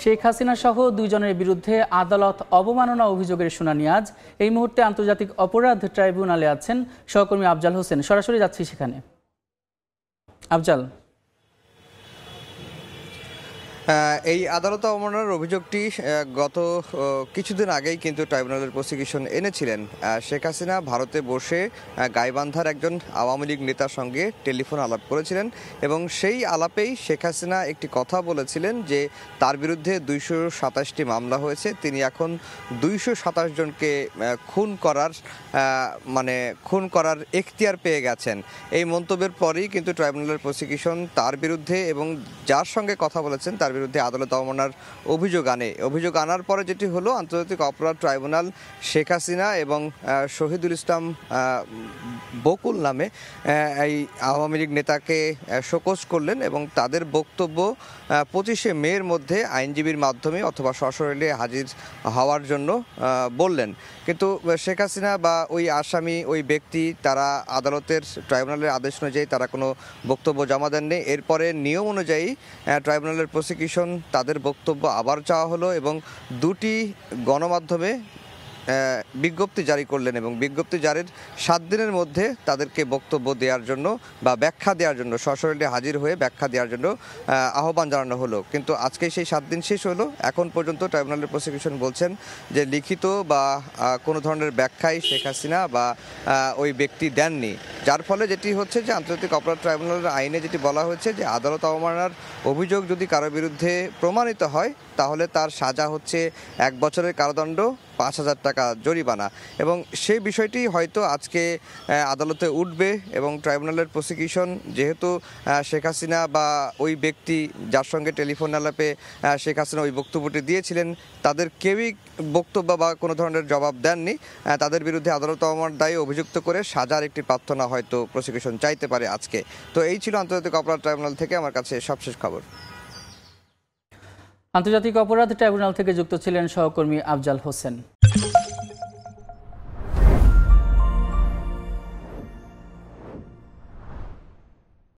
শেখ হাসিনা সহ দুইজনের বিরুদ্ধে আদালত অবমাননা অভিযোগের শুনানি আজ। এই মুহূর্তে আন্তর্জাতিক অপরাধ ট্রাইব্যুনালে আছেন সহকর্মী আফজাল হোসেন। সরাসরি যাচ্ছি সেখানে। আফজাল, এই আদালত অবমাননার অভিযোগটি গত কিছুদিন আগেই কিন্তু ট্রাইব্যুনালের প্রসিকিউশন এনেছিলেন। শেখ হাসিনা ভারতে বসে গাইবান্ধার একজন আওয়ামী লীগ নেতার সঙ্গে টেলিফোন আলাপ করেছিলেন এবং সেই আলাপেই শেখ হাসিনা একটি কথা বলেছিলেন যে তার বিরুদ্ধে 227টি মামলা হয়েছে, তিনি এখন 227 জনকে খুন করার এখতিয়ার পেয়ে গেছেন। এই মন্তব্যের পরেই কিন্তু ট্রাইব্যুনালের প্রসিকিউশন তার বিরুদ্ধে এবং যার সঙ্গে কথা বলেছেন তার বিরুদ্ধে আদালত অবমাননার অভিযোগ আনার পরে যেটি হলো, আন্তর্জাতিক অপরাধ ট্রাইব্যুনাল শেখ হাসিনা এবং শহীদুল ইসলাম বকুল নামে এই আওয়ামী লীগ নেতাকে শোকজ করলেন এবং তাদের বক্তব্য 25শে মের মধ্যে আইনজীবীর মাধ্যমে অথবা সশরীরে হাজির হওয়ার জন্য বললেন। কিন্তু শেখ হাসিনা বা ওই আসামি, ওই ব্যক্তি, তারা আদালতের ট্রাইব্যুনালের আদেশ অনুযায়ী তারা কোনো বক্তব্য জমা দেননি। এরপরে নিয়ম অনুযায়ী ট্রাইব্যুনালের প্রসিকিউশন তাদের বক্তব্য আবার চাওয়া হলো এবং দুটি গণমাধ্যমে বিজ্ঞপ্তি জারি করলেন এবং বিজ্ঞপ্তি জারির 7 দিনের মধ্যে তাদেরকে বক্তব্য দেওয়ার জন্য বা ব্যাখ্যা দেওয়ার জন্য, সশরীরে হাজির হয়ে ব্যাখ্যা দেওয়ার জন্য আহ্বান জানানো হলো। কিন্তু আজকে সেই 7 দিন শেষ হলো। এখন পর্যন্ত ট্রাইব্যুনালের প্রসিকিউশন বলছেন যে লিখিত বা কোনো ধরনের ব্যাখ্যাই শেখ হাসিনা বা ওই ব্যক্তি দেননি, যার ফলে যেটি হচ্ছে যে আন্তর্জাতিক অপরাধ ট্রাইব্যুনালের আইনে যেটি বলা হয়েছে যে আদালত অবমাননার অভিযোগ যদি কারো বিরুদ্ধে প্রমাণিত হয় তাহলে তার সাজা হচ্ছে 1 বছরের কারাদণ্ড, 5,000 টাকা জরিমানা। এবং সেই বিষয়টি হয়তো আজকে আদালতে উঠবে এবং ট্রাইব্যুনালের প্রসিকিউশন যেহেতু শেখ হাসিনা বা ওই ব্যক্তি যার সঙ্গে টেলিফোন আলাপে শেখ হাসিনা ওই বক্তব্যটি দিয়েছিলেন তাদের কেউই বক্তব্য বা কোনো ধরনের জবাব দেননি, তাদের বিরুদ্ধে আদালত অবমাননার দায়ে অভিযুক্ত করে সাজার একটি প্রার্থনা হয়তো প্রসিকিউশন চাইতে পারে আজকে। তো এই ছিল আন্তর্জাতিক অপরাধ ট্রাইব্যুনাল থেকে আমার কাছে সবশেষ খবর। আন্তর্জাতিক অপরাধ ট্রাইব্যুনাল থেকে যুক্ত ছিলেন সহকর্মী আফজাল হোসেন।